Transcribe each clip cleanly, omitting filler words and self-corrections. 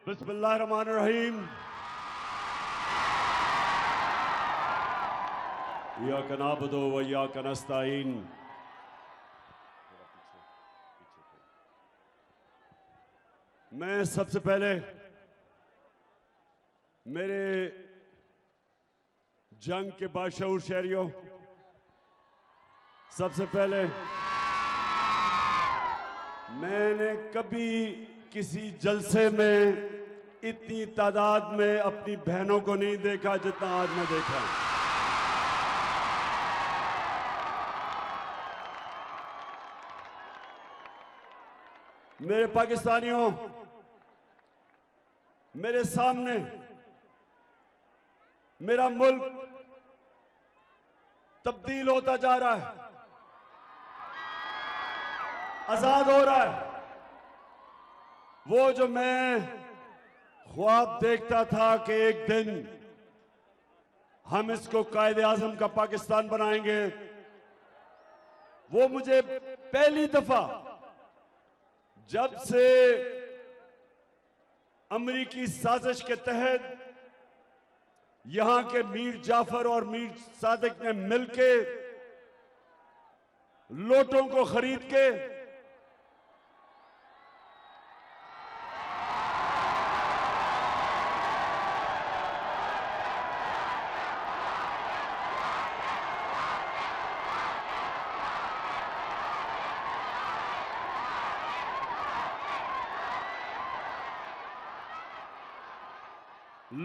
बिस्मिल्लाहिर्रहमानिर्रहीम। इय्याका नअबुदु व इय्याका नस्तईन। मैं सबसे पहले मेरे जंग के बाशऊर शहरियों, सबसे पहले मैंने कभी किसी जलसे में इतनी तादाद में अपनी बहनों को नहीं देखा जितना आज मैं देखा। मेरे पाकिस्तानियों, मेरे सामने मेरा मुल्क तब्दील होता जा रहा है, आजाद हो रहा है। वो जो मैं ख्वाब देखता था कि एक दिन हम इसको कायदे आज़म का पाकिस्तान बनाएंगे, वो मुझे पहली दफा जब से अमेरिकी साजिश के तहत यहां के मीर जाफर और मीर सादिक ने मिलके लोटों को खरीद के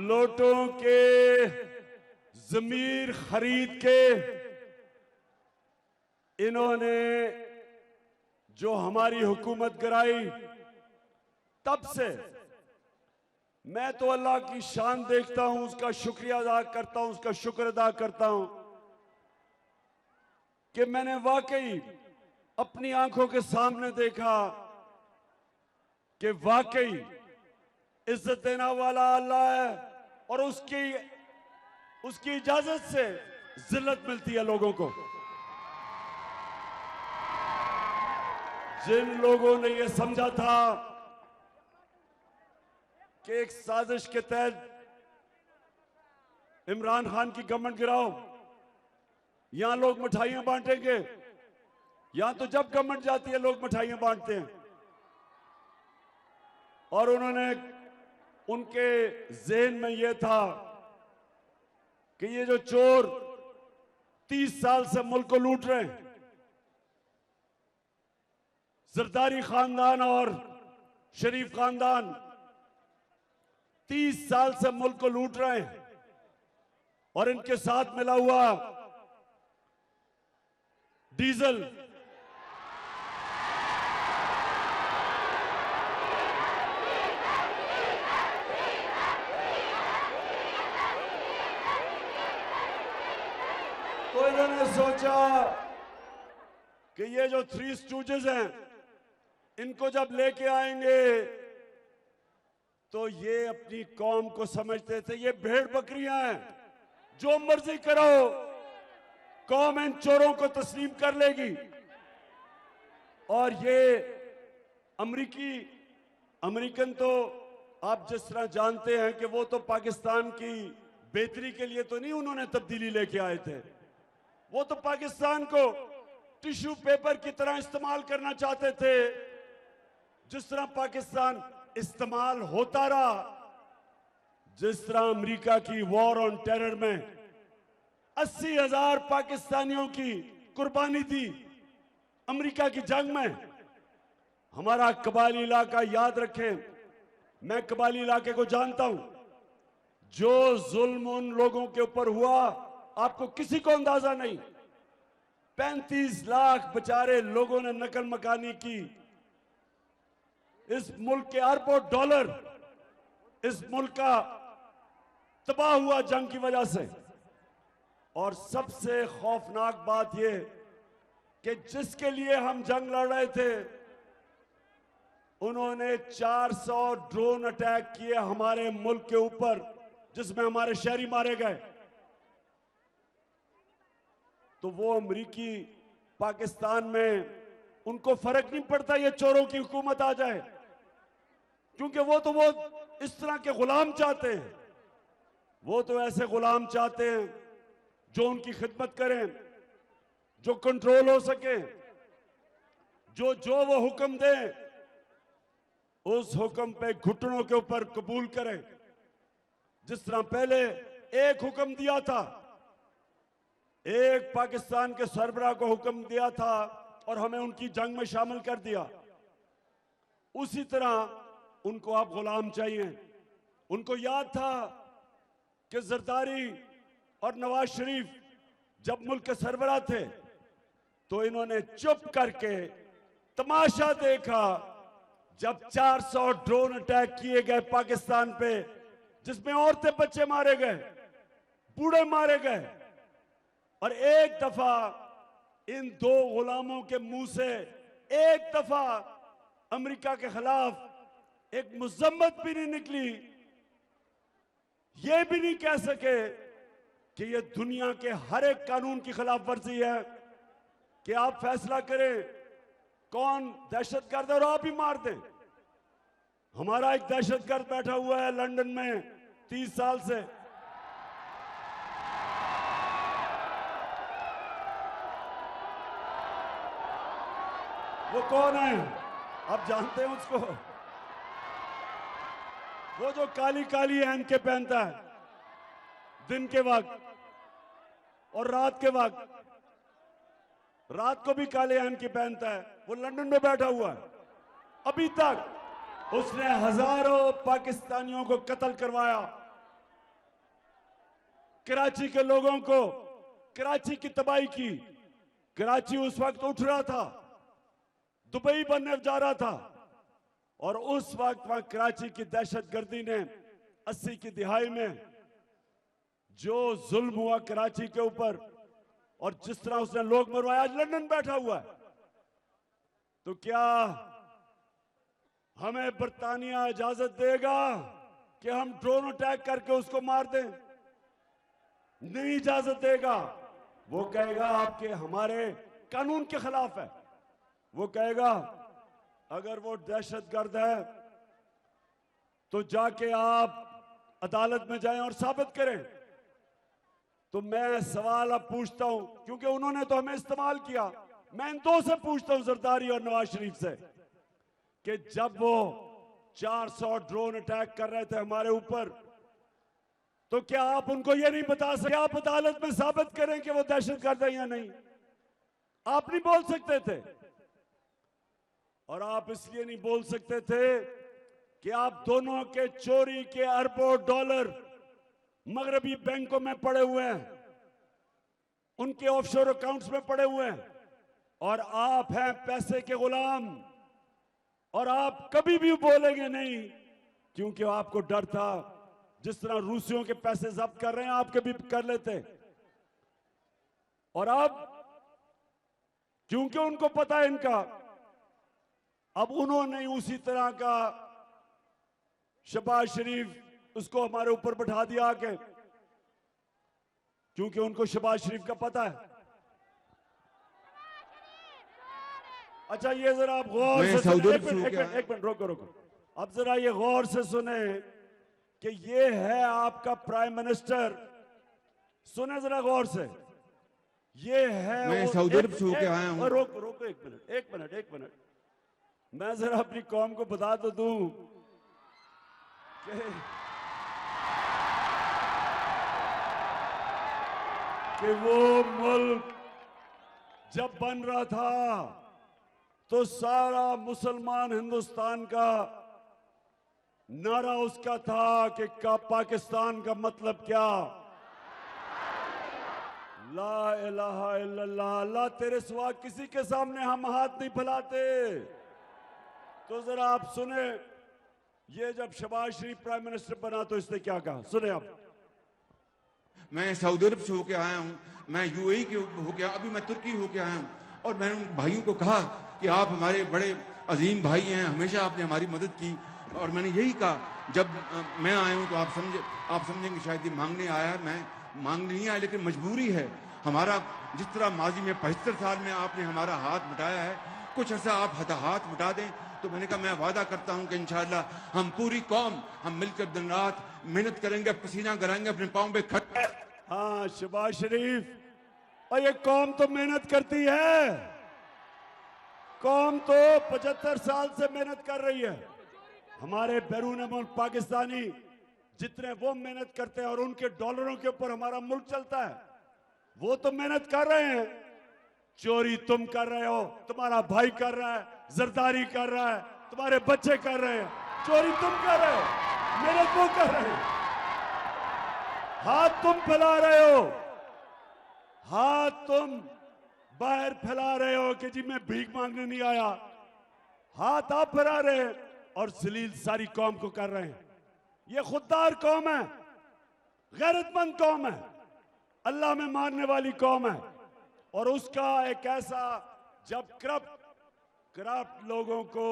लोटों के जमीर खरीद के इन्होंने जो हमारी हुकूमत कराई, तब से मैं तो अल्लाह की शान देखता हूं, उसका शुक्रिया अदा करता हूं, उसका शुक्र अदा करता हूं कि मैंने वाकई अपनी आंखों के सामने देखा कि वाकई इज्जत देना वाला अल्लाह है और उसकी इजाजत से जिल्लत मिलती है लोगों को। जिन लोगों ने यह समझा था कि एक साजिश के तहत इमरान खान की गवर्नमेंट गिराओ, यहां लोग मिठाइयां बांटेंगे, यहां तो जब गवर्नमेंट जाती है लोग मिठाइयां बांटते हैं, और उनके ज़हन में यह था कि ये जो चोर 30 साल से मुल्क को लूट रहे हैं, जरदारी खानदान और शरीफ खानदान 30 साल से मुल्क को लूट रहे हैं, और इनके साथ मिला हुआ डीजल, तो इन्होंने सोचा कि ये जो थ्री स्टूजेस हैं, इनको जब लेके आएंगे तो ये अपनी कौम को समझते थे ये भेड़ बकरियां हैं, जो मर्जी करो कौम इन चोरों को तस्लीम कर लेगी। और ये अमेरिकन तो आप जिस तरह जानते हैं कि वो तो पाकिस्तान की बेहतरी के लिए तो नहीं उन्होंने तब्दीली लेके आए थे, वो तो पाकिस्तान को टिश्यू पेपर की तरह इस्तेमाल करना चाहते थे। जिस तरह पाकिस्तान इस्तेमाल होता रहा, जिस तरह अमेरिका की वॉर ऑन टेरर में 80,000 पाकिस्तानियों की कुर्बानी थी अमेरिका की जंग में। हमारा कबायली इलाका, याद रखें, मैं कबायली इलाके को जानता हूं, जो जुल्म उन लोगों के ऊपर हुआ आपको किसी को अंदाजा नहीं। 35 लाख बेचारे लोगों ने नकल मकानी की। इस मुल्क के अरबों डॉलर इस मुल्क का तबाह हुआ जंग की वजह से। और सबसे खौफनाक बात यह कि जिसके लिए हम जंग लड़ रहे थे, उन्होंने 400 ड्रोन अटैक किए हमारे मुल्क के ऊपर, जिसमें हमारे शहरी मारे गए। तो वो अमेरिकी पाकिस्तान में उनको फर्क नहीं पड़ता ये चोरों की हुकूमत आ जाए, क्योंकि वो इस तरह के गुलाम चाहते हैं। वो तो ऐसे गुलाम चाहते हैं जो उनकी खिदमत करें, जो कंट्रोल हो सके, जो वो हुक्म दें उस हुक्म पे घुटनों के ऊपर कबूल करें। जिस तरह पहले एक हुक्म दिया था, एक पाकिस्तान के सरबराह को हुक्म दिया था और हमें उनकी जंग में शामिल कर दिया, उसी तरह उनको आप गुलाम चाहिए। उनको याद था कि जरदारी और नवाज शरीफ जब मुल्क के सरबराह थे तो इन्होंने चुप करके तमाशा देखा जब 400 ड्रोन अटैक किए गए पाकिस्तान पे, जिसमें औरतें बच्चे मारे गए, बूढ़े मारे गए। और एक दफा इन दो गुलामों के मुंह से एक दफा अमेरिका के खिलाफ एक मुजम्मत भी नहीं निकली। ये भी नहीं कह सके कि ये दुनिया के हर एक कानून की खिलाफ वर्जी है कि आप फैसला करें कौन दहशतगर्द है और आप ही मार दें। हमारा एक दहशतगर्द बैठा हुआ है लंदन में 30 साल से, वो कौन है आप जानते हैं उसको? वो जो काली काली ऐनकें पहनता है दिन के वक्त और रात के वक्त, रात को भी काले ऐनकें पहनता है, वो लंदन में बैठा हुआ है। अभी तक उसने हजारों पाकिस्तानियों को कत्ल करवाया, कराची के लोगों को, कराची की तबाही की। कराची उस वक्त उठ रहा था, दुबई बनने जा रहा था, और उस वक्त वहां कराची की दहशतगर्दी ने 80 की दिहाई में जो जुल्म हुआ कराची के ऊपर और जिस तरह उसने लोग मरवाए, आज लंदन बैठा हुआ है। तो क्या हमें बरतानिया इजाजत देगा कि हम ड्रोन अटैक करके उसको मार दें? नहीं इजाजत देगा। वो कहेगा आपके हमारे कानून के खिलाफ है। वो कहेगा अगर वो दहशतगर्द है तो जाके आप अदालत में जाएं और साबित करें। तो मैं सवाल अब पूछता हूं, क्योंकि उन्होंने तो हमें इस्तेमाल किया, मैं इन दो से पूछता हूं, जरदारी और नवाज शरीफ से, कि जब वो 400 ड्रोन अटैक कर रहे थे हमारे ऊपर, तो क्या आप उनको ये नहीं बता सकते, आप अदालत में साबित करें कि वो दहशतगर्द है या नहीं? आप नहीं बोल सकते थे। और आप इसलिए नहीं बोल सकते थे कि आप दोनों के चोरी के अरबों डॉलर मगरबी बैंकों में पड़े हुए हैं, उनके ऑफशोर अकाउंट्स में पड़े हुए हैं, और आप हैं पैसे के गुलाम। और आप कभी भी बोलेंगे नहीं, क्योंकि आपको डर था जिस तरह रूसियों के पैसे जब्त कर रहे हैं आपके भी कर लेते। और अब क्योंकि उनको पता है इनका, अब उन्होंने उसी तरह का शहबाज शरीफ उसको हमारे ऊपर बैठा दिया आके, क्योंकि उनको शहबाज शरीफ का पता है। अच्छा ये जरा आप गौर से सुने, एक मिनट रोको। अब जरा ये गौर से सुने कि ये है आपका प्राइम मिनिस्टर। सुने जरा गौर से, ये है। मैं सऊदी अरब से होके आया हूं। रोको एक मिनट। मैं जरा अपनी कौम को बता तो दूं कि वो मुल्क जब बन रहा था तो सारा मुसलमान हिंदुस्तान का नारा उसका था कि पाकिस्तान का मतलब क्या? ला इलाहा इल्लल्लाह, अल्लाह तेरे सिवा किसी के सामने हम हाथ नहीं फैलाते। तो जरा आप सुने, ये जब शहबाज शरीफ प्राइम मिनिस्टर बना तो इसने क्या कहा, सुने आप। मैं सऊदी अरब से होके आया हूँ, मैं यूएई के होके, अभी मैं तुर्की होके आया हूँ, और मैंने उन भाइयों को कहा कि आप हमारे बड़े अजीम भाई हैं, हमेशा आपने हमारी मदद की। और मैंने यही कहा, जब मैं आया हूँ तो आप समझेंगे शायद ये मांगने आया है। मैं मांगने नहीं आया, लेकिन मजबूरी है हमारा। जिस तरह माजी में 75 साल में आपने हमारा हाथ मिटाया है, कुछ ऐसा आप हाथ मिटा दें तो मैंने कहा मैं वादा करता हूं कि इंशाअल्लाह हम पूरी कौम हम मिलकर दिन रात मेहनत करेंगे, पसीना कराएंगे, अपने पाँव पे खड़े। हाँ शहबाज शरीफ, और ये कौम तो मेहनत करती है, कौम तो 75 साल से मेहनत कर रही है। हमारे बैरून मुल्क पाकिस्तानी जितने वो मेहनत करते हैं और उनके डॉलरों के ऊपर हमारा मुल्क चलता है, वो तो मेहनत कर रहे हैं। चोरी तुम कर रहे हो, तुम्हारा भाई कर रहा है, जरदारी कर रहा है, तुम्हारे बच्चे कर रहे हैं। चोरी तुम कर रहे हो, मेहनत वो कर रहे हैं। हाथ तुम फैला रहे हो, हाथ तुम बाहर फैला रहे हो कि जी मैं भीख मांगने नहीं आया। हाथ आप फैला रहे हैं और जलील सारी कौम को कर रहे हैं। ये खुददार कौम है, गैरतमंद कौम है, अल्लाह में मानने वाली कौम है। और उसका एक ऐसा, जब करप्ट लोगों को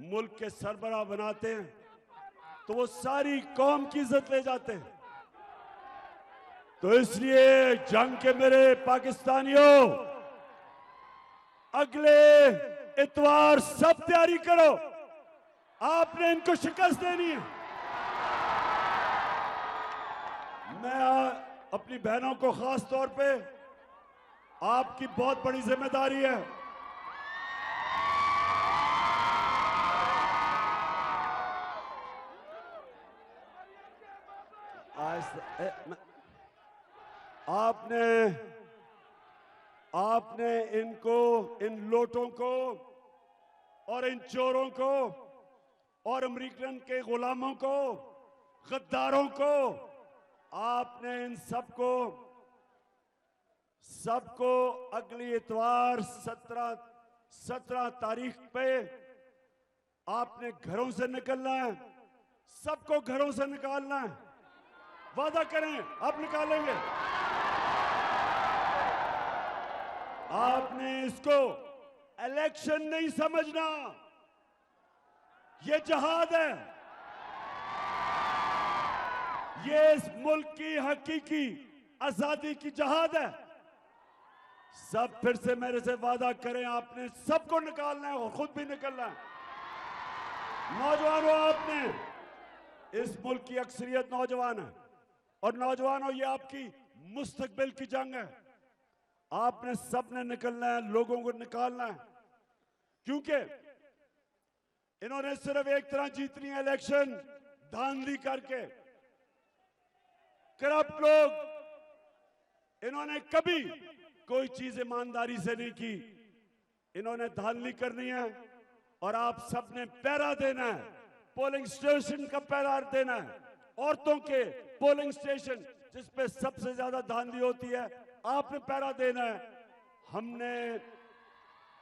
मुल्क के सरबराह बनाते हैं तो वो सारी कौम की इज्जत ले जाते हैं। तो इसलिए जंग के मेरे पाकिस्तानियों, अगले इतवार सब तैयारी करो, आपने इनको शिकस्त देनी है। मैं अपनी बहनों को खास तौर पे, आपकी बहुत बड़ी जिम्मेदारी है। आपने इनको, इन लोटों को और इन चोरों को और अमेरिकन के गुलामों को, गद्दारों को, आपने इन सबको अगली इतवार 17 तारीख पे आपने घरों से निकलना है। सबको घरों से निकालना है। वादा करें आप निकालेंगे। आपने इसको इलेक्शन नहीं समझना, ये जहाद है। ये इस मुल्क की हकीकी आजादी की जहाद है। सब फिर से मेरे से वादा करें, आपने सबको निकालना है और खुद भी निकलना है। नौजवानों, आपने, इस मुल्क की अक्सरियत नौजवान है और नौजवानों ये आपकी मुस्तकबिल की जंग है। आपने सबने निकलना है, लोगों को निकालना है, क्योंकि इन्होंने सिर्फ एक तरह जीतनी है इलेक्शन, धांधली करके। करप्ट लोग, इन्होंने कभी कोई चीज ईमानदारी से नहीं की, इन्होंने धांधली करनी है। और आप सबने पहरा देना है, पोलिंग स्टेशन का पहरा देना है, औरतों के पोलिंग स्टेशन जिस पे सबसे ज्यादा धांधली होती है, आपने पहरा देना है।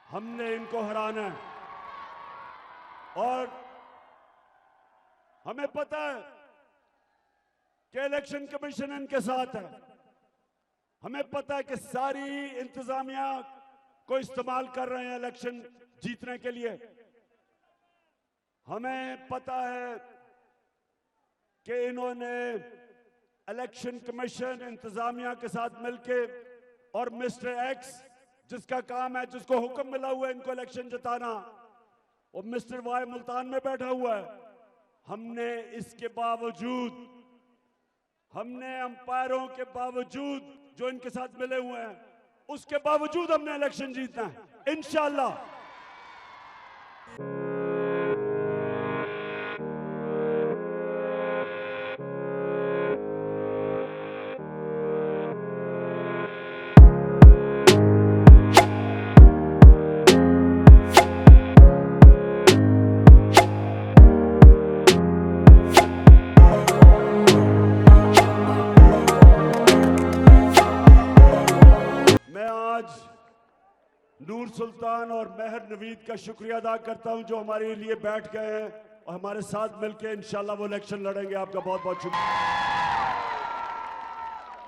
हमने इनको हराना है। और हमें पता है कि इलेक्शन कमीशन इनके साथ है। हमें पता है कि सारी इंतजामिया को इस्तेमाल कर रहे हैं इलेक्शन जीतने के लिए। हमें पता है कि इन्होंने इलेक्शन कमीशन इंतजामिया के साथ मिलके और मिस्टर एक्स जिसका काम है, जिसको हुक्म मिला हुआ है इनको इलेक्शन जिताना, और मिस्टर वाई मुल्तान में बैठा हुआ है। हमने इसके बावजूद, हमने अंपायरों के बावजूद जो इनके साथ मिले हुए हैं, उसके बावजूद हमने इलेक्शन जीतना है इंशाअल्लाह। नूर सुल्तान और मेहर नवीद का शुक्रिया अदा करता हूं जो हमारे लिए बैठ गए हैं और हमारे साथ मिलकर इंशाल्लाह वो इलेक्शन लड़ेंगे। आपका बहुत बहुत शुक्रिया।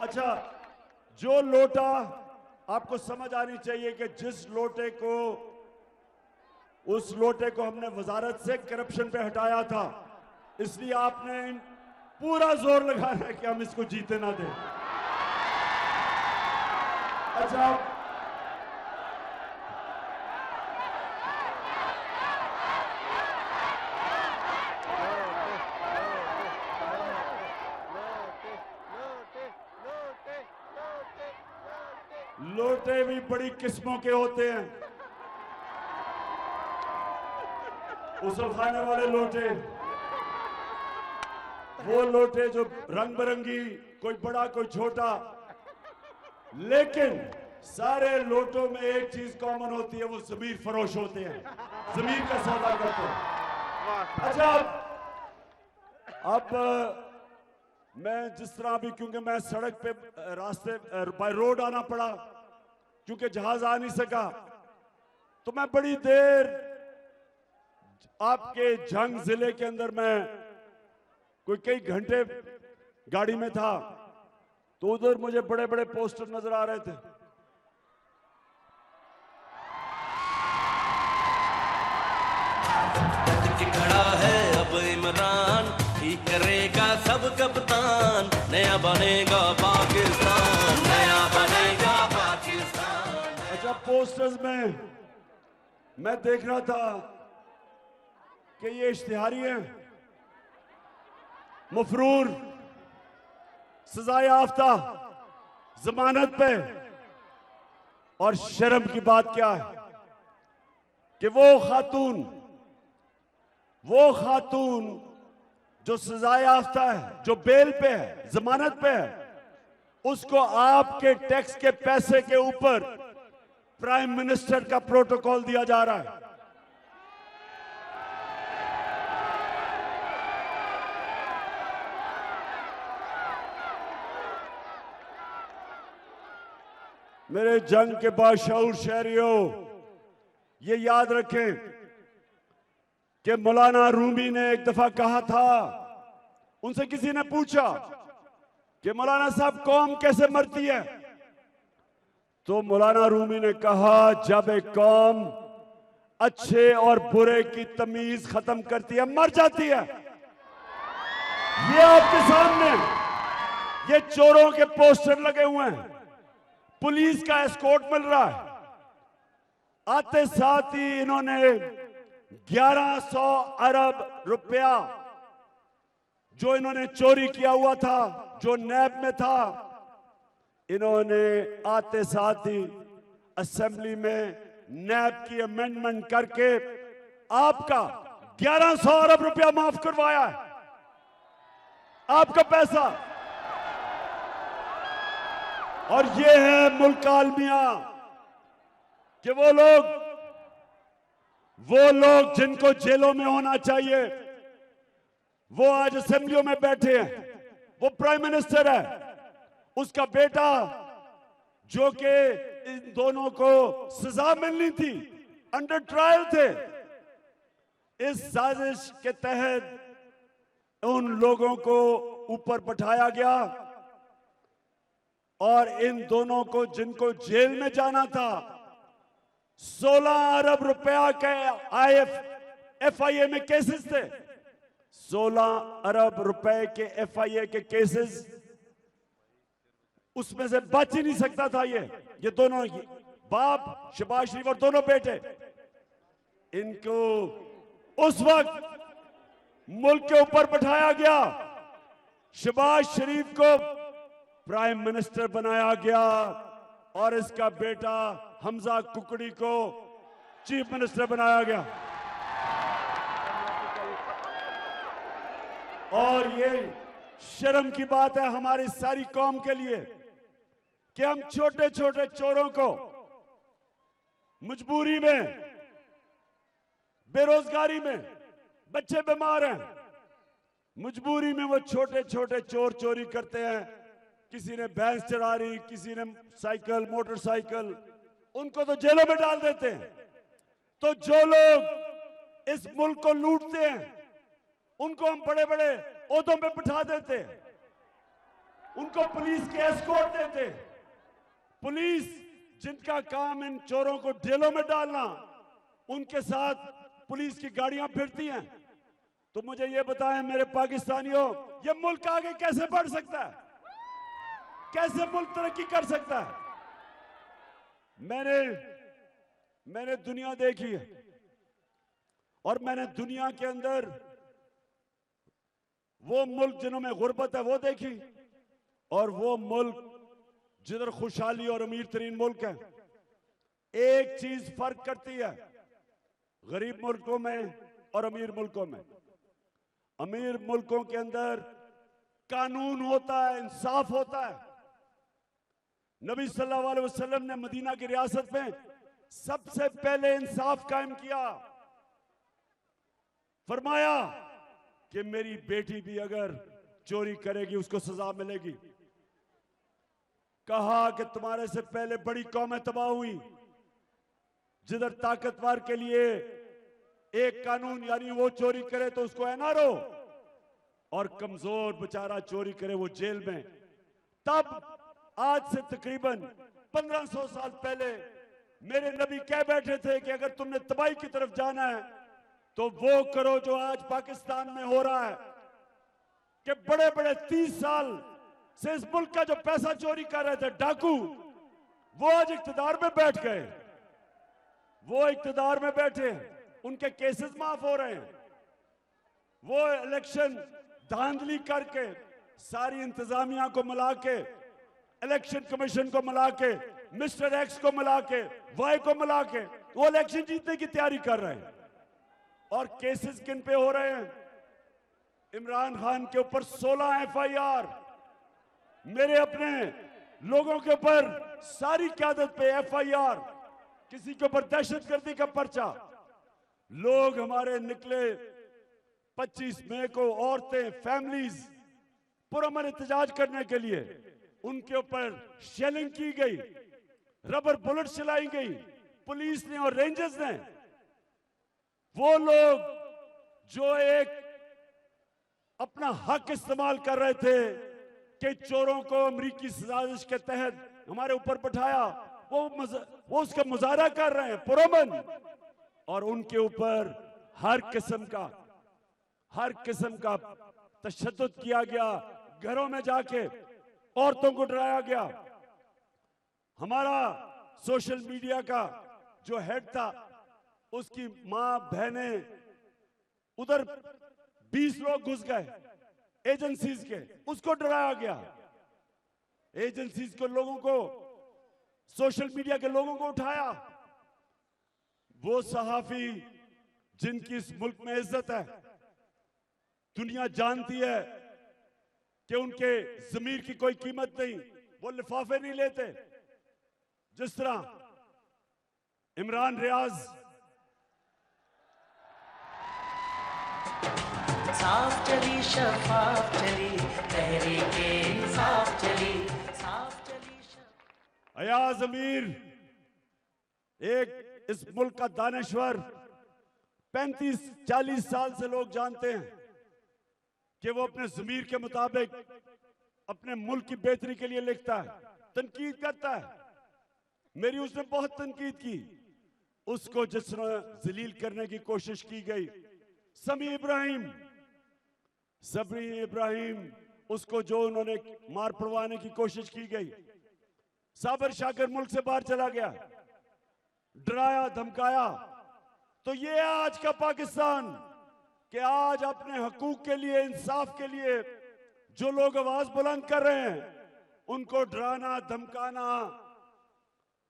अच्छा, जो लोटा, आपको समझ आनी चाहिए कि जिस लोटे को, उस लोटे को हमने वजारत से करप्शन पे हटाया था, इसलिए आपने पूरा जोर लगाना है कि हम इसको जीते ना दें। अच्छा, लोटे भी बड़ी किस्मों के होते हैं। उसल खाने वाले लोटे, वो लोटे जो रंग बिरंगी, कोई बड़ा कोई छोटा, लेकिन सारे लोटों में एक चीज कॉमन होती है, वो जमीर फरोश होते हैं, जमीर का सौदा करते हैं। अच्छा, अब मैं जिस तरह भी, क्योंकि मैं सड़क पे रास्ते बाय रोड आना पड़ा क्योंकि जहाज आ नहीं सका, तो मैं बड़ी देर आपके जंग जिले के अंदर मैं कोई कई घंटे गाड़ी में था, तो उधर मुझे बड़े बड़े पोस्टर नजर आ रहे थे। खड़ा है अब इमरान, ठीक करेगा सब कप्तान, नया बनेगा पाकिस्तान, नया बनेगा पाकिस्तान। अच्छा, पोस्टर्स में मैं देख रहा था कि ये इश्तिहारी हैं, मफरूर, सजाए याफ्ता, जमानत पे, और शर्म की बात क्या है कि वो खातून जो सजाए याफ्ता है, जो बेल पे है, जमानत पे है, उसको आपके टैक्स के पैसे के ऊपर प्राइम मिनिस्टर का प्रोटोकॉल दिया जा रहा है। मेरे जंग के बाशऊर शहरियों, ये याद रखें कि मौलाना रूमी ने एक दफा कहा था, उनसे किसी ने पूछा कि मौलाना साहब कौम कैसे मरती है, तो मौलाना रूमी ने कहा, जब एक कौम अच्छे और बुरे की तमीज खत्म करती है, मर जाती है। ये आपके सामने ये चोरों के पोस्टर लगे हुए हैं, पुलिस का एस्कॉर्ट मिल रहा है। आते साथ ही इन्होंने 1100 अरब रुपया जो इन्होंने चोरी किया हुआ था, जो नैब में था, इन्होंने आते साथ ही असेंबली में नैब की अमेंडमेंट करके आपका 1100 अरब रुपया माफ करवाया है, आपका पैसा। और ये है मुल्क आलमिया कि वो लोग जिनको जेलों में होना चाहिए, वो आज असेंबलियों में बैठे हैं। वो प्राइम मिनिस्टर है, उसका बेटा, जो कि इन दोनों को सजा मिलनी थी, अंडर ट्रायल थे, इस साजिश के तहत उन लोगों को ऊपर बैठाया गया और इन दोनों को, जिनको जेल में जाना था, 16 अरब रुपया के एफआईए में केसेस थे, 16 अरब रुपए के एफआईए के केसेस, उसमें से बच ही नहीं सकता था। ये दोनों बाप, शहबाज शरीफ और दोनों बेटे, इनको उस वक्त मुल्क के ऊपर बैठाया गया, शहबाज शरीफ को प्राइम मिनिस्टर बनाया गया और इसका बेटा हमजा कुकड़ी को चीफ मिनिस्टर बनाया गया। और ये शर्म की बात है हमारी सारी कौम के लिए कि हम छोटे छोटे चोरों को मजबूरी में, बेरोजगारी में, बच्चे बीमार हैं, मजबूरी में वो छोटे छोटे चोर चोरी करते हैं। किसी ने भैंस चरा रही, किसी ने साइकिल, मोटरसाइकिल, उनको तो जेलों में डाल देते हैं। तो जो लोग इस मुल्क को लूटते हैं, उनको हम बड़े बड़े ओहदों पे बिठा देते हैं, उनको पुलिस के एस्कॉर्ट देते हैं। पुलिस जिनका काम इन चोरों को जेलों में डालना, उनके साथ पुलिस की गाड़ियां फिरती हैं। तो मुझे ये बताएं मेरे पाकिस्तानियों, ये मुल्क आगे कैसे बढ़ सकता है, कैसे मुल्क तरक्की कर सकता है? मैंने दुनिया देखी है और मैंने दुनिया के अंदर वो मुल्क जिन्हों में गुर्बत है वो देखी, और वो मुल्क जिधर खुशहाली और अमीर तरीन मुल्क है, एक चीज फर्क करती है गरीब मुल्कों में और अमीर मुल्कों में। अमीर मुल्कों के अंदर कानून होता है, इंसाफ होता है। नबी सल्लल्लाहु अलैहि वसल्लम ने मदीना की रियासत में सबसे पहले इंसाफ कायम किया। फरमाया कि मेरी बेटी भी अगर चोरी करेगी उसको सजा मिलेगी। कहा कि तुम्हारे से पहले बड़ी कौमें तबाह हुई, जिधर ताकतवर के लिए एक कानून, यानी वो चोरी करे तो उसको एनआरओ, और कमजोर बेचारा चोरी करे वो जेल में। तब आज से तकरीबन 1500 साल पहले मेरे नबी कह बैठे थे कि अगर तुमने तबाही की तरफ जाना है तो वो करो जो आज पाकिस्तान में हो रहा है, कि बड़े बड़े 30 साल से इस मुल्क का जो पैसा चोरी कर रहे थे डाकू, वो आज इख्तिदार में बैठ गए। वो इख्तिदार में बैठे हैं, उनके केसेस माफ हो रहे हैं। वो इलेक्शन धांधली करके सारी इंतजामिया को मिला के, इलेक्शन कमीशन को मिला के, मिस्टर एक्स को मिला के, वाई को मिला के वो इलेक्शन जीतने की तैयारी कर रहे हैं। और केसेस किन पे हो रहे हैं? इमरान खान के ऊपर 16 एफआईआर, मेरे अपने लोगों के ऊपर सारी क्यादत पे एफआईआर, किसी के ऊपर दहशतगर्दी का पर्चा। लोग हमारे निकले 25 मई को, औरतें, फैमिलीज पुरअमन एहतजाज करने के लिए, उनके ऊपर शेलिंग की गई, रबर बुलेट चलाई गई पुलिस ने और रेंजर्स ने। वो लोग जो एक अपना हक इस्तेमाल कर रहे थे कि चोरों को अमेरिकी साजिश के तहत हमारे ऊपर बैठाया, वो उसका मुजाहरा कर रहे हैं पुरअमन, और उनके ऊपर हर किस्म का तशद्दुद किया गया। घरों में जाके औरतों को डराया गया। हमारा सोशल मीडिया का जो हेड था, उसकी मां, बहनें, उधर 20 लोग घुस गए एजेंसीज के, उसको डराया गया। एजेंसीज को, लोगों को, सोशल मीडिया के लोगों को उठाया। वो सहाफी जिनकी इस मुल्क में इज्जत है, दुनिया जानती है कि उनके ज़मीर की कोई कीमत नहीं, वो लिफाफे नहीं लेते। जिस तरह इमरान रियाज साफ चली, शफाफ चली, तहरीके इंसाफ चली, साफ चली। अयाज अमीर, एक इस मुल्क का दानश्वर, 35-40 साल से लोग जानते हैं कि वो अपने ज़मीर के मुताबिक अपने मुल्क की बेहतरी के लिए लिखता है, तनकीद करता है। मेरी उसने बहुत तनकीद की। उसको जिस तरह जलील करने की कोशिश की गई, समी इब्राहिम, उसको जो उन्होंने मार पड़वाने की कोशिश की गई। साबर शाकर मुल्क से बाहर चला गया, डराया धमकाया। तो ये है आज का पाकिस्तान, कि आज अपने हकूक के लिए, इंसाफ के लिए जो लोग आवाज बुलंद कर रहे हैं, उनको डराना, धमकाना,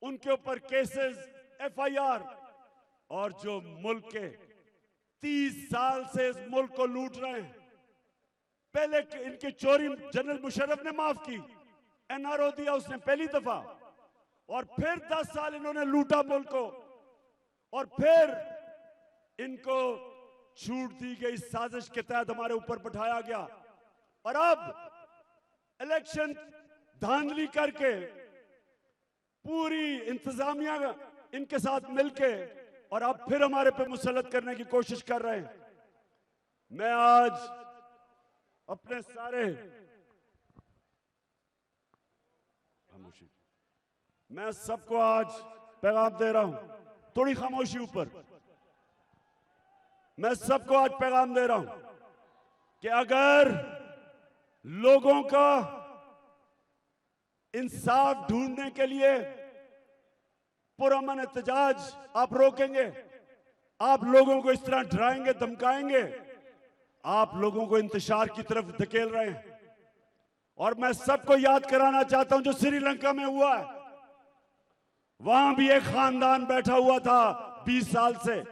उनके ऊपर केसेस, एफआईआर। और जो मुल्क के 30 साल से इस मुल्क को लूट रहे हैं, पहले इनकी चोरी जनरल मुशर्रफ ने माफ की, एनआरओ दिया उसने पहली दफा, और फिर 10 साल इन्होंने लूटा मुल्क को, और फिर इनको छूट दी गई, साजिश के तहत हमारे ऊपर बैठाया गया। और अब इलेक्शन धांधली करके पूरी इंतजामिया इनके साथ मिलके, और अब फिर हमारे पे मुसल्लत करने की कोशिश कर रहे हैं। मैं आज अपने सारे मैं सबको आज पैगाम दे रहा हूं, थोड़ी खामोशी ऊपर। मैं सबको आज पैगाम दे रहा हूं कि अगर लोगों का इंसाफ ढूंढने के लिए पुरअमन एहतजाज आप रोकेंगे, आप लोगों को इस तरह डराएंगे, धमकाएंगे, आप लोगों को इंतशार की तरफ धकेल रहे हैं। और मैं सबको याद कराना चाहता हूं जो श्रीलंका में हुआ है। वहां भी एक खानदान बैठा हुआ था 20 साल से,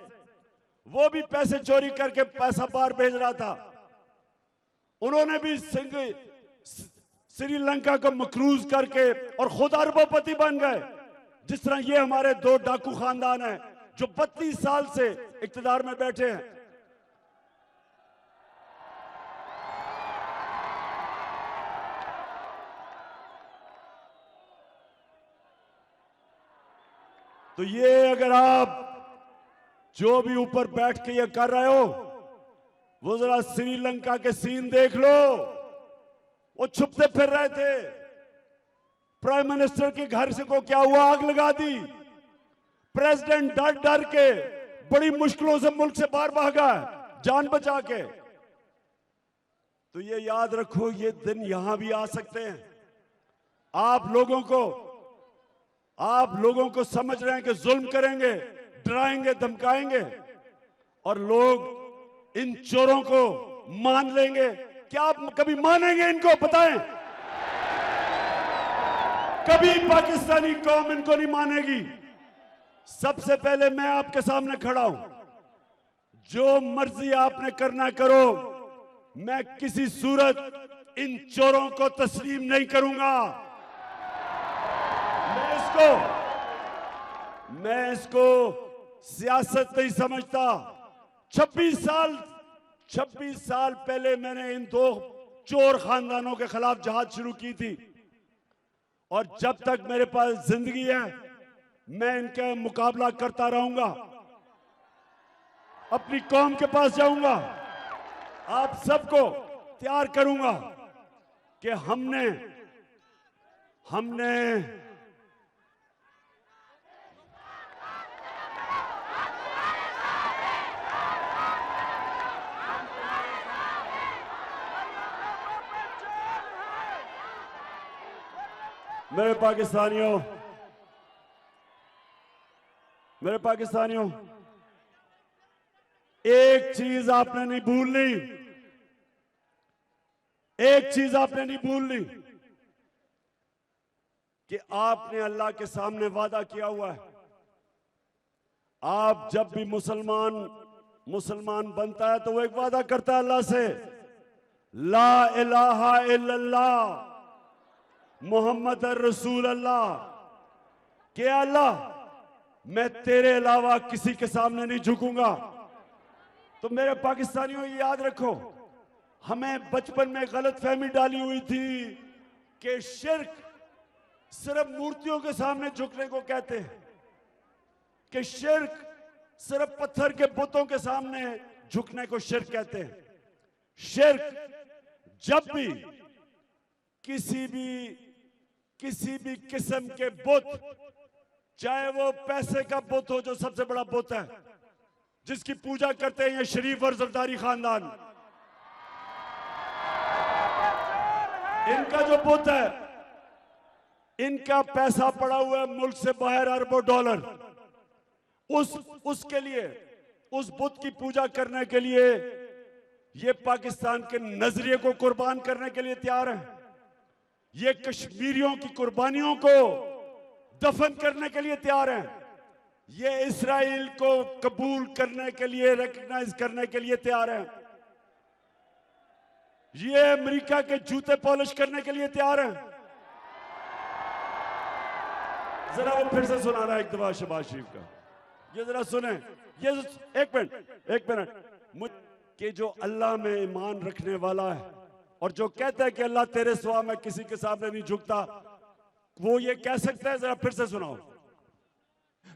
वो भी पैसे चोरी करके पैसा बाहर भेज रहा था। उन्होंने भी श्रीलंका को मकरूज करके और खुद अरबोपति बन गए। जिस तरह ये हमारे 2 डाकू खानदान हैं जो 32 साल से इक्तदार में बैठे हैं। तो ये अगर आप जो भी ऊपर बैठ के ये कर रहे हो, वो जरा श्रीलंका के सीन देख लो। वो छुपते फिर रहे थे, प्राइम मिनिस्टर के घर से को क्या हुआ, आग लगा दी। प्रेसिडेंट डर डर के बड़ी मुश्किलों से मुल्क से बाहर भागा जान बचा के। तो ये याद रखो, ये दिन यहां भी आ सकते हैं। आप लोगों को समझ रहे हैं कि जुल्म करेंगे, डराएंगे, धमकाएंगे और लोग इन चोरों को मान लेंगे। क्या आप कभी मानेंगे इनको? बताएं। कभी पाकिस्तानी कौम इनको नहीं मानेगी। सबसे पहले मैं आपके सामने खड़ा हूं, जो मर्जी आपने करना करो, मैं किसी सूरत इन चोरों को तस्लीम नहीं करूंगा। मैं इसको सियासत नहीं समझता। 26 साल पहले मैंने इन 2 चोर खानदानों के खिलाफ जहाद शुरू की थी और जब तक मेरे पास जिंदगी है मैं इनका मुकाबला करता रहूंगा। अपनी कौम के पास जाऊंगा, आप सबको तैयार करूंगा कि हमने मेरे पाकिस्तानियों, एक चीज आपने नहीं भूलनी कि आपने अल्लाह के सामने वादा किया हुआ है। आप जब भी मुसलमान बनता है तो वो एक वादा करता है अल्लाह से, ला इलाहा इल्लल्लाह मोहम्मद रसूल अल्लाह, के अल्लाह मैं तेरे अलावा किसी के सामने नहीं झुकूंगा। तो मेरे पाकिस्तानियों ये याद रखो, हमें बचपन में गलत फहमी डाली हुई थी कि शिर्क सिर्फ मूर्तियों के सामने झुकने को कहते हैं, कि शिर्क सिर्फ पत्थर के बुतों के सामने झुकने को शिर्क कहते हैं। शिर्क जब भी किसी भी किस्म के बुत, चाहे वो पैसे का बुत हो जो सबसे बड़ा बुत है जिसकी पूजा करते हैं ये शरीफ और जरदारी खानदान, इनका जो बुत है, इनका पैसा पड़ा हुआ है मुल्क से बाहर अरबों डॉलर। उसके लिए, उस बुत की पूजा करने के लिए ये पाकिस्तान के नजरिए को कुर्बान करने के लिए तैयार है। ये कश्मीरियों की कुर्बानियों को दफन करने के लिए तैयार हैं। ये इस्राइल को कबूल करने के लिए, रिकॉग्नाइज करने के लिए तैयार हैं। ये अमेरिका के जूते पॉलिश करने के लिए तैयार हैं। जरा वो फिर से सुना रहा है एक दफा शहबाज शरीफ का, ये जरा सुने। ये एक मिनट कि जो अल्लाह में ईमान रखने वाला है और जो कहता है कि अल्लाह तेरे सिवा मैं किसी के सामने नहीं झुकता, वो ये कह सकता है? जरा फिर से सुनाओ।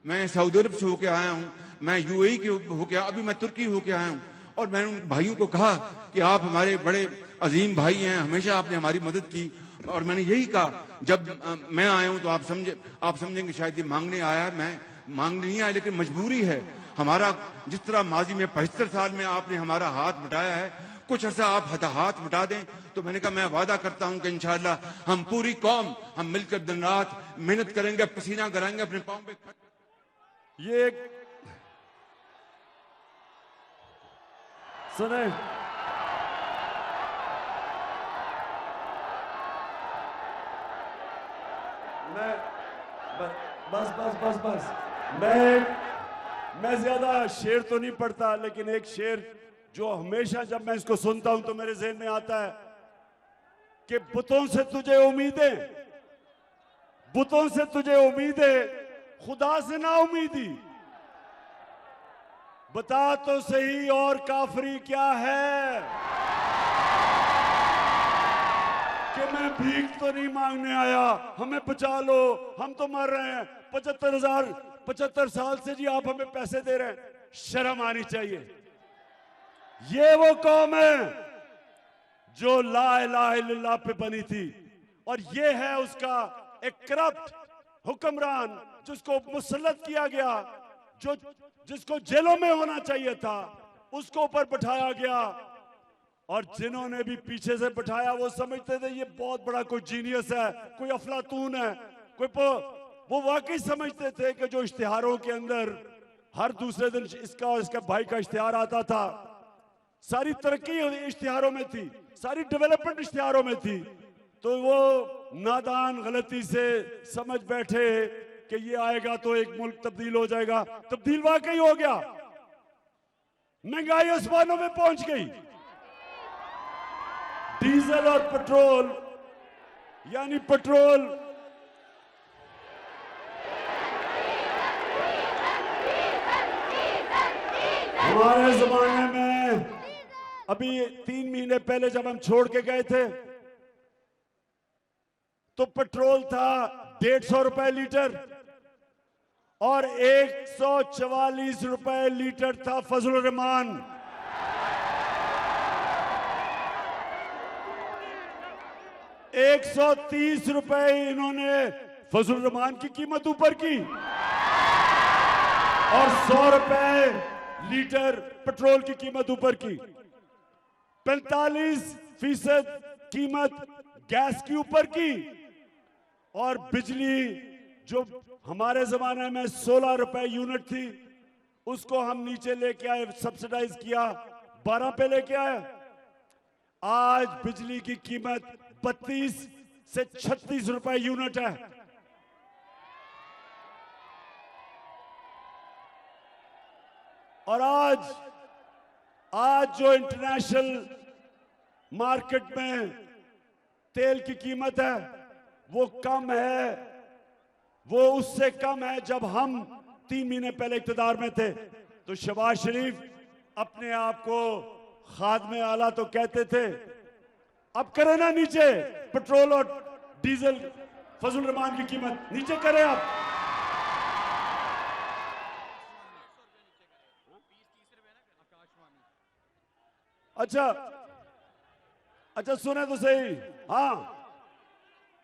मैं सऊदी अरब से होके आया हूँ, मैं यूएई के होके, अभी मैं तुर्की होके आया हूँ और मैंने उन भाइयों को कहा कि आप हमारे बड़े अजीम भाई हैं, हमेशा आपने हमारी मदद की। और मैंने यही कहा, जब मैं आया हूँ तो आप समझेंगे शायद ये मांगने आया है। मैं मांगने नहीं आया, लेकिन मजबूरी है हमारा। जिस तरह माजी में 75 साल में आपने हमारा हाथ बटाया है, कुछ अर्सा आप हाथ बटा दें। तो मैंने कहा मैं वादा करता हूं कि इंशाअल्लाह हम पूरी कौम हम मिलकर दिन रात मेहनत करेंगे, पसीना कराएंगे अपने पांव पे। ये सुने, मैं बस बस बस बस मैं ज्यादा शेर तो नहीं पढ़ता, लेकिन एक शेर जो हमेशा जब मैं इसको सुनता हूं तो मेरे जहन में आता है कि बुतों से तुझे उम्मीदें, बुतों से तुझे उम्मीदें, खुदा से ना उम्मीदी। बता तो सही और काफरी क्या है, कि मैं भीख तो नहीं मांगने आया, हमें बचा लो, हम तो मर रहे हैं। 75 साल से जी आप हमें पैसे दे रहे हैं, शर्म आनी चाहिए। ये वो कौम है जो ला इलाहा इल्लल्लाह पे बनी थी, और ये है उसका एक करप्ट हुक्मरान जिसको मुसल्लत किया गया, जो जिसको जेलों में होना चाहिए था उसको ऊपर बैठाया गया। और जिन्होंने भी पीछे से बैठाया वो समझते थे ये बहुत बड़ा कोई जीनियस है, कोई अफलातून है, वो वाकई समझते थे कि जो इश्तिहारों के अंदर हर दूसरे दिन इसका और इसका भाई का इश्तिहार आता था, सारी तरक्की इश्तिहारों में थी, सारी डेवलपमेंट इश्तिहारों में थी, तो वो नादान गलती से समझ बैठे कि ये आएगा तो एक मुल्क तब्दील हो जाएगा। तब्दील वाकई हो गया, महंगाई आसमानों में पहुंच गई। डीजल और पेट्रोल, यानी पेट्रोल हमारे जमाने में, अभी 3 महीने पहले जब हम छोड़ के गए थे तो पेट्रोल था 150 रुपए लीटर और 144 रुपए लीटर था फजलुर रहमान। 130 रुपए इन्होंने फजलुर रहमान की कीमत ऊपर की और 100 रुपए लीटर पेट्रोल की कीमत ऊपर की। 45% कीमत गैस की ऊपर की, और बिजली जो हमारे जमाने में 16 रुपए यूनिट थी उसको हम नीचे लेके आए, सब्सिडाइज किया, 12 पे लेके आए। आज बिजली की कीमत 32 से 36 रुपए यूनिट है। और आज जो इंटरनेशनल मार्केट में तेल की कीमत है वो कम है, वो उससे कम है जब हम 3 महीने पहले इक़्तिदार में थे। तो शहबाज शरीफ अपने आप को खादमे आला तो कहते थे, अब करें ना नीचे पेट्रोल और डीजल फजलुर रहमान की कीमत नीचे करें आप। अच्छा सुने तो सही, हाँ,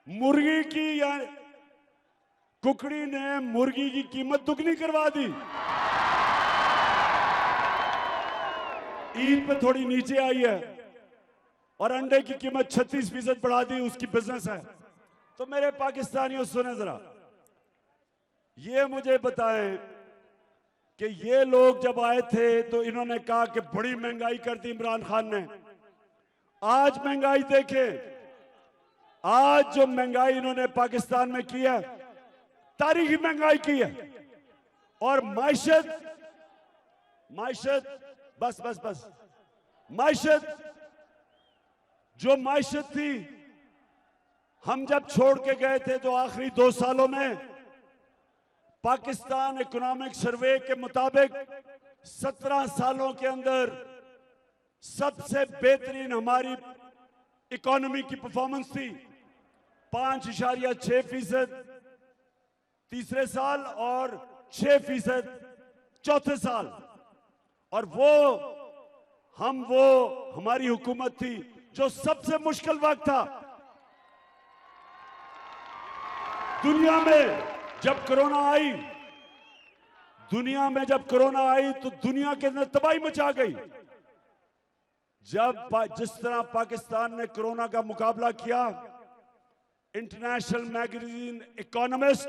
मुर्गी की या कुकड़ी ने मुर्गी की कीमत दुगनी करवा दी। ईद पे थोड़ी नीचे आई है और अंडे की कीमत 36% बढ़ा दी, उसकी बिजनेस है। तो मेरे पाकिस्तानियों सुने जरा, ये मुझे बताएं कि ये लोग जब आए थे तो इन्होंने कहा कि बड़ी महंगाई कर दी इमरान खान ने। आज महंगाई देखें, आज जो महंगाई इन्होंने पाकिस्तान में की है, तारीखी महंगाई की है। और माइशत माइशत जो माइशत थी, हम जब छोड़ के गए थे तो आखिरी 2 सालों में पाकिस्तान इकोनॉमिक सर्वे के मुताबिक 17 सालों के अंदर सबसे बेहतरीन हमारी इकोनॉमी की परफॉर्मेंस थी। 5.6% तीसरे साल और 6% चौथे साल। और वो हमारी हुकूमत थी जो सबसे मुश्किल वक्त था दुनिया में। जब कोरोना आई तो दुनिया के अंदर तबाही मचा गई। जिस तरह पाकिस्तान ने कोरोना का मुकाबला किया, international magazine Economist,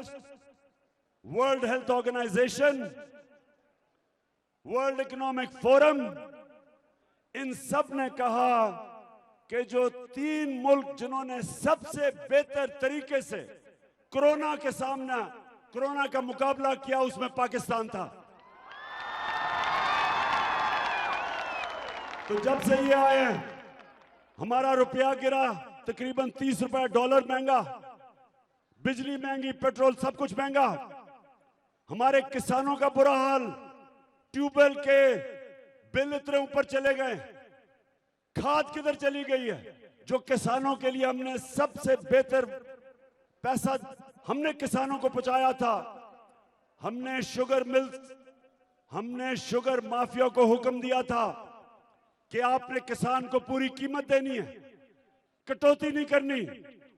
World Health Organisation, World Economic Forum, इन सब ने कहा कि जो 3 मुल्क जिन्होंने सबसे बेहतर तरीके से कोरोना के सामने कोरोना का मुकाबला किया, उसमें पाकिस्तान था। तो जब से ये आए हैं, हमारा रुपया गिरा, तकरीबन 30 रुपए, डॉलर महंगा, बिजली महंगी, पेट्रोल सब कुछ महंगा, हमारे किसानों का बुरा हाल, ट्यूबवेल के बिल इतने ऊपर चले गए, खाद किधर चली गई है, जो किसानों के लिए हमने सबसे बेहतर पैसा हमने किसानों को पहुंचाया था। हमने शुगर मिल्स, हमने शुगर माफिया को हुक्म दिया था कि आपने किसान को पूरी कीमत देनी है, कटौती नहीं करनी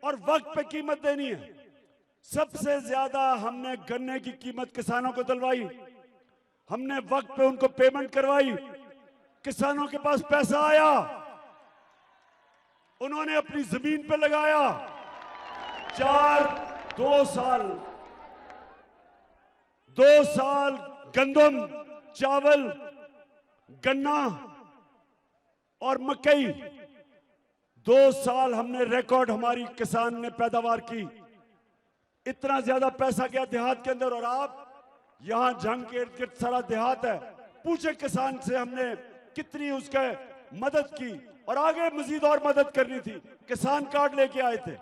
और वक्त पे कीमत देनी है। सबसे ज्यादा हमने गन्ने की कीमत किसानों को दिलवाई, हमने वक्त पे उनको पेमेंट करवाई, किसानों के पास पैसा आया, उन्होंने अपनी जमीन पे लगाया। 2 साल गंदम, चावल, गन्ना और मकई, 2 साल हमने रिकॉर्ड हमारी किसान ने पैदावार की। इतना ज्यादा पैसा गया देहात के अंदर, और आप यहां जंग के इर्द गिर्द सारा देहात है, पूछे किसान से हमने कितनी उसके मदद की, और आगे मजीद और मदद करनी थी। किसान कार्ड लेके आए थे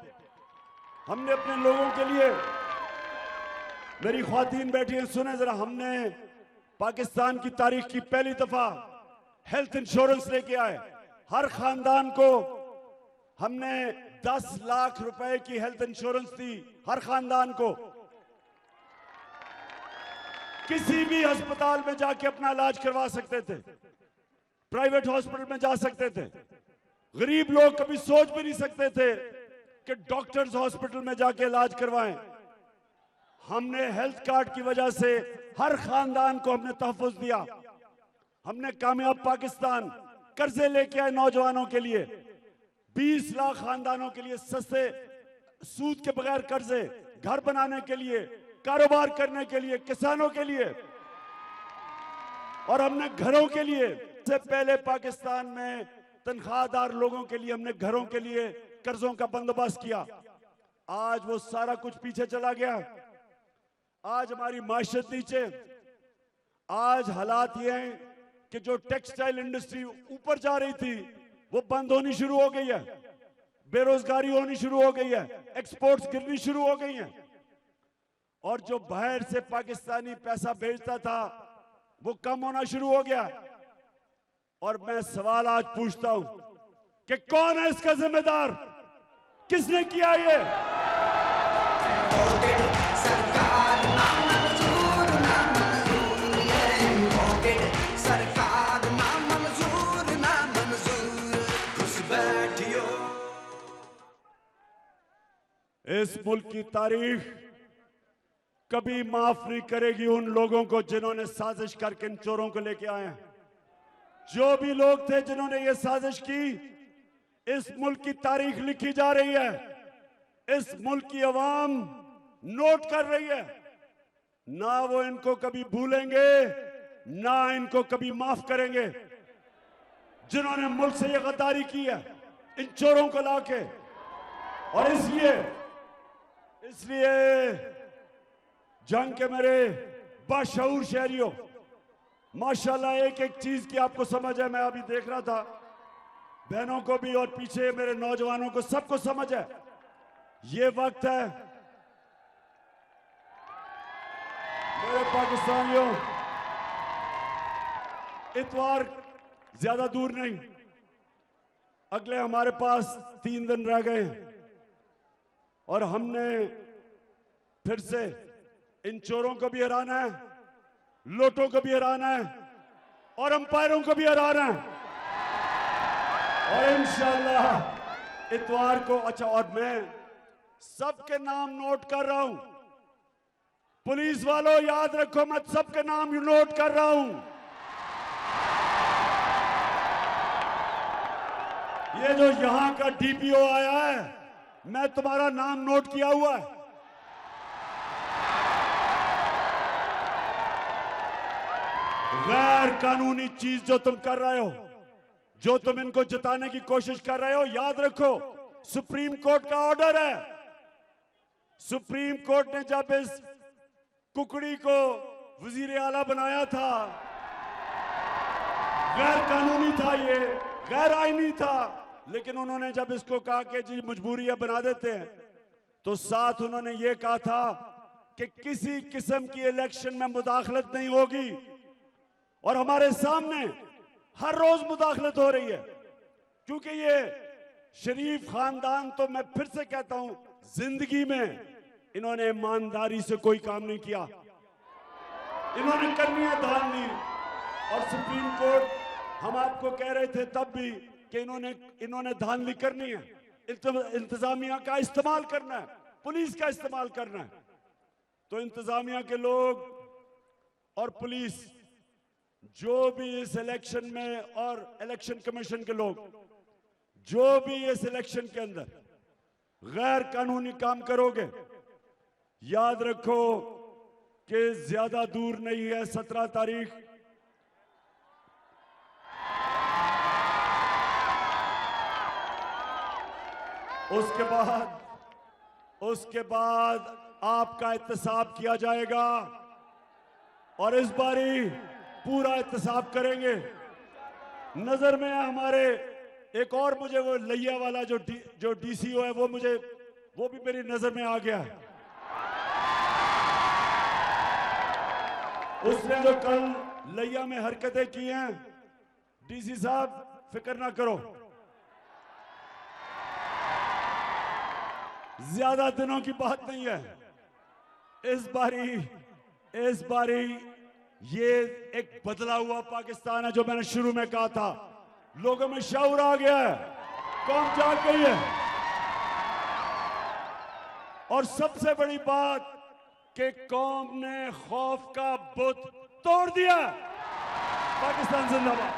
हमने अपने लोगों के लिए। मेरी ख्वातीन बैठी हैं, सुने जरा, हमने पाकिस्तान की तारीख की पहली दफा हेल्थ इंश्योरेंस लेके आए। हर खानदान को हमने 10 लाख रुपए की हेल्थ इंश्योरेंस दी, हर खानदान को। किसी भी अस्पताल में जाके अपना इलाज करवा सकते थे, प्राइवेट हॉस्पिटल में जा सकते थे। गरीब लोग कभी सोच भी नहीं सकते थे कि डॉक्टर्स हॉस्पिटल में जाके इलाज करवाएं। हमने हेल्थ कार्ड की वजह से हर खानदान को हमने तहफ़्फ़ुज़ दिया। हमने कामयाब पाकिस्तान कर्जे लेके आए नौजवानों के लिए, 20 लाख खानदानों के लिए सस्ते सूद के बगैर कर्जे, घर बनाने के लिए, कारोबार करने के लिए, किसानों के लिए, और हमने घरों के लिए, से पहले पाकिस्तान में तनख्वाहदार लोगों के लिए हमने घरों के लिए कर्जों का बंदोबस्त किया। आज वो सारा कुछ पीछे चला गया। आज हमारी माशरत नीचे, आज हालात ये हैं कि जो टेक्सटाइल इंडस्ट्री ऊपर जा रही थी वो बंद होनी शुरू हो गई है, बेरोजगारी होनी शुरू हो गई है, एक्सपोर्ट्स गिरनी शुरू हो गई हैं, और जो बाहर से पाकिस्तानी पैसा भेजता था वो कम होना शुरू हो गया। और मैं सवाल आज पूछता हूं कि कौन है इसका जिम्मेदार, किसने किया ये? सरकार ना मंजूर, ना मंजूर है पॉकेट, सरकार ना मंजूर, ना मंजूर, खुश बैठियो। इस मुल्क की तारीख कभी माफ नहीं करेगी उन लोगों को जिन्होंने साजिश करके इन चोरों को लेके आए हैं। जो भी लोग थे जिन्होंने ये साजिश की, इस मुल्क की तारीख लिखी जा रही है, इस मुल्क की अवाम नोट कर रही है। ना वो इनको कभी भूलेंगे, ना इनको कभी माफ करेंगे। जिन्होंने मुल्क से ये गद्दारी की है इन चोरों को लाके, और इसलिए जंग के मेरे बाशऊर शहरियों, माशाल्लाह एक एक चीज की आपको समझ है। मैं अभी देख रहा था, बहनों को भी और पीछे मेरे नौजवानों को, सबको समझ है। ये वक्त है मेरे पाकिस्तानियों, इतवार ज्यादा दूर नहीं, अगले हमारे पास 3 दिन रह गए हैं, और हमने फिर से इन चोरों को भी हराना है, लोटों को भी हराना है, और अंपायरों को भी हराना है। और इंशाअल्लाह इतवार को, अच्छा, और मैं सबके नाम नोट कर रहा हूं, पुलिस वालों याद रखो, मैं सबके नाम नोट कर रहा हूं। ये जो यहां का डीपीओ आया है, मैं तुम्हारा नाम नोट किया हुआ है। गैर कानूनी चीज जो तुम कर रहे हो, जो तुम इनको जिताने की कोशिश कर रहे हो, याद रखो सुप्रीम कोर्ट का ऑर्डर है, सुप्रीम कोर्ट ने जब इस कुकड़ी को वजीर आला बनाया था, गैर कानूनी था, ये गैर आईनी था, लेकिन उन्होंने जब इसको कहा कि जी मजबूरियां बना देते हैं, तो साथ उन्होंने ये कहा था कि किसी किस्म की इलेक्शन में मुदाखलत नहीं होगी। और हमारे सामने हर रोज मुदाखलत हो रही है, क्योंकि ये शरीफ खानदान, तो मैं फिर से कहता हूं, जिंदगी में इन्होंने ईमानदारी से कोई काम नहीं किया। इन्होंने करनी है धांधली। और सुप्रीम कोर्ट, हम आपको कह रहे थे तब भी कि इन्होंने धांधली करनी है, इंतजामिया का इस्तेमाल करना है, पुलिस का इस्तेमाल करना है। तो इंतजामिया के लोग और पुलिस, जो भी इस इलेक्शन में, और इलेक्शन कमीशन के लोग जो भी इस इलेक्शन के अंदर गैर कानूनी काम करोगे, याद रखो कि ज्यादा दूर नहीं है 17 तारीख। उसके बाद आपका एहतसाब किया जाएगा, और इस बारी पूरा एहतसाब करेंगे। नजर में है हमारे एक और, मुझे वो लैया वाला जो डीसीओ है, वो भी मेरी नजर में आ गया है। उसने जो कल लैया में हरकतें की हैं, डीसी साहब फिक्र ना करो, ज्यादा दिनों की बात नहीं है। इस बारी ये एक बदला हुआ पाकिस्तान है, जो मैंने शुरू में कहा था। लोगों में शऊर आ गया है, कौम जाग गई है। और सबसे बड़ी बात कि कौम ने खौफ का बुत तोड़ दिया। पाकिस्तान जिंदाबाद।